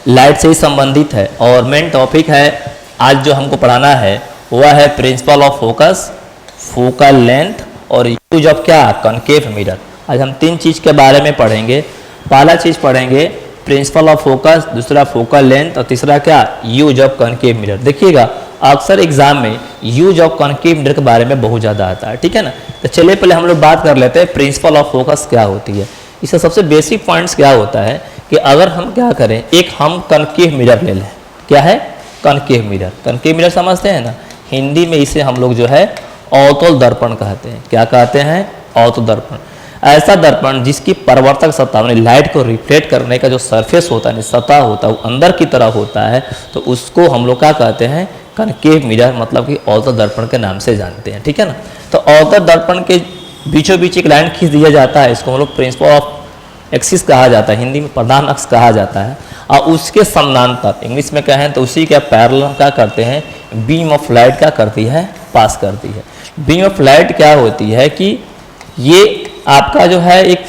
Light से ही संबंधित है और मेन टॉपिक है आज जो हमको पढ़ाना है वह है principle of focus, focal length और यूज ऑफ क्या, कॉनकेव मिरर। आज हम तीन चीज़ के बारे में पढ़ेंगे। पहला चीज़ पढ़ेंगे प्रिंसिपल ऑफ फोकस, दूसरा फोकल लेंथ और तीसरा क्या, यूज ऑफ कॉनकेव मिरर। देखिएगा अक्सर एग्जाम में यूज ऑफ कॉनकेव मिरर के बारे में बहुत ज़्यादा आता है, ठीक है ना। तो चलिए पहले हम लोग बात कर लेते हैं प्रिंसिपल ऑफ फोकस क्या होती है। इसका सबसे बेसिक पॉइंट्स क्या होता है कि अगर हम क्या करें, एक हम कॉनकेव मिरर ले लें। क्या है, कॉनकेव मिरर। कॉनकेव मिरर समझते हैं ना, हिंदी में इसे हम लोग जो है अवतल दर्पण कहते हैं। क्या कहते हैं, अवतल दर्पण। ऐसा दर्पण जिसकी परावर्तक सतह यानी लाइट को रिफ्लेक्ट करने का जो सरफेस होता है, सतह होता है, वो अंदर की तरह होता है, तो उसको हम लोग क्या कहते हैं, कॉनकेव मिरर, मतलब कि अवतल दर्पण के नाम से जानते हैं, ठीक है ना। तो अवतल दर्पण के बीचों बीच एक लाइन खींच दिया जाता है, इसको हम लोग प्रिंसिपल ऑफ एक्सिस कहा जाता है, हिंदी में प्रधान अक्ष कहा जाता है। और उसके समानांतर इंग्लिश में कहें तो उसी के पैरेलल क्या करते हैं, बीम ऑफ लाइट क्या करती है, पास करती है। बीम ऑफ लाइट क्या होती है कि ये आपका जो है एक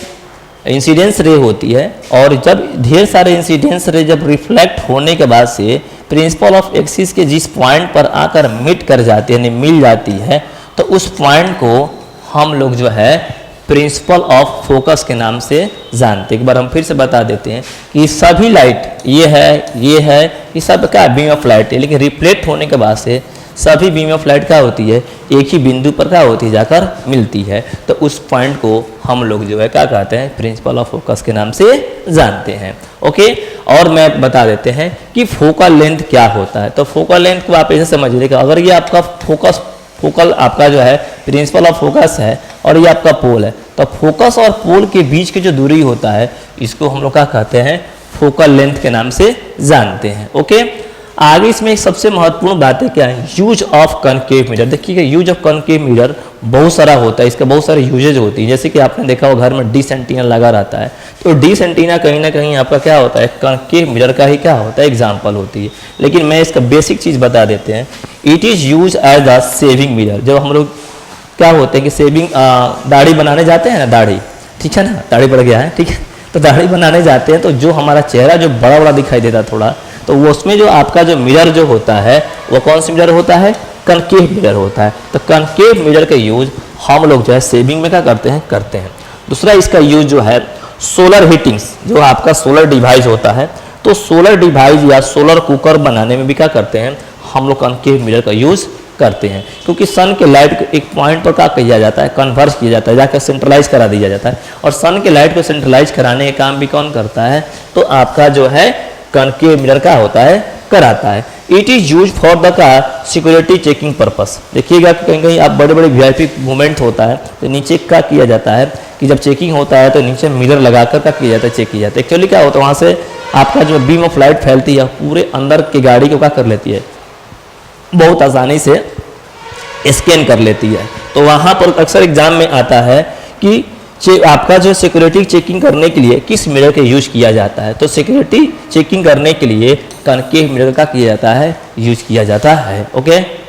इंसिडेंस रे होती है, और जब ढेर सारे इंसिडेंस रे जब रिफ्लेक्ट होने के बाद से प्रिंसिपल ऑफ एक्सिस के जिस पॉइंट पर आकर मीट कर जाती है, यानी मिल जाती है, तो उस पॉइंट को हम लोग जो है प्रिंसिपल ऑफ फोकस के नाम से जानते हैं। एक बार हम फिर से बता देते हैं कि सभी लाइट ये है, ये सब क्या बीम ऑफ लाइट है, लेकिन रिफ्लेक्ट होने के बाद से सभी बीम ऑफ लाइट क्या होती है, एक ही बिंदु पर क्या होती है, जाकर मिलती है। तो उस पॉइंट को हम लोग जो है क्या कहते हैं, प्रिंसिपल ऑफ फोकस के नाम से जानते हैं। ओके, और मैं बता देते हैं कि फोकल लेंथ क्या होता है। तो फोकल लेंथ को आप ऐसे समझिए कि अगर ये आपका फोकल आपका जो है प्रिंसिपल ऑफ फोकस है और ये आपका पोल है, तो फोकस और पोल के बीच की जो दूरी होता है इसको हम लोग क्या कहते हैं, फोकल लेंथ के नाम से जानते हैं। ओके, आगे इसमें एक सबसे महत्वपूर्ण बात है क्या है, यूज ऑफ कॉनकेव मिरर। देखिए यूज ऑफ कॉनकेव मिरर बहुत सारा होता है, इसके बहुत सारे यूजेज होती है। जैसे कि आपने देखा हो घर में डिश एंटीना लगा रहता है, तो डिश एंटीना कहीं ना कहीं आपका क्या होता है, कॉनकेव मिरर का ही क्या होता है, एग्जाम्पल होती है। लेकिन मैं इसका बेसिक चीज़ बता देते हैं, it is use as a shaving mirror. जब हम लोग क्या होते हैं कि सेविंग दाढ़ी बनाने जाते हैं ना, दाढ़ी, ठीक है ना, दाढ़ी बढ़ गया है, ठीक है, तो दाढ़ी बनाने जाते हैं तो जो हमारा चेहरा जो बड़ा बड़ा दिखाई देता थोड़ा, तो वो उसमें जो आपका जो मिरर जो होता है वो कौन सा मिरर होता है, कॉनकेव मिरर होता है। तो कॉनकेव मिरर का यूज हम लोग जो है सेविंग में क्या करते हैं। दूसरा इसका यूज जो है सोलर हीटिंग्स, जो आपका सोलर डिवाइस होता है, तो सोलर डिवाइस या सोलर कुकर बनाने में भी क्या करते हैं, हम लोग कॉनकेव मिरर का यूज करते हैं। क्योंकि सन के लाइट को एक पॉइंट पर क्या किया जाता है, कन्वर्ज किया जाता है, जाकर सेंट्रलाइज करा दिया जाता है, और सन के लाइट को सेंट्रलाइज कराने का काम भी कौन करता है, तो आपका जो है कॉनकेव मिरर का होता है, कराता है। It is use for the का सिक्योरिटी चेकिंग पर्पस। देखिएगा कि कहीं कहीं आप बड़े बड़े वीआईपी मूवमेंट होता है तो नीचे क्या किया जाता है कि जब चेकिंग होता है तो नीचे मिरर लगाकर क्या किया जाता है, चेक किया जाता है। एक्चुअली क्या होता है, वहाँ से आपका जो बीम ऑफ लाइट फैलती है पूरे अंदर की गाड़ी को क्या कर लेती है, बहुत आसानी से स्कैन कर लेती है। तो वहाँ पर अक्सर एग्जाम में आता है कि आपका जो सिक्योरिटी चेकिंग करने के लिए किस मिरर का यूज किया जाता है, तो सिक्योरिटी चेकिंग करने के लिए कॉनकेव मिरर का किया जाता है, यूज किया जाता है। ओके।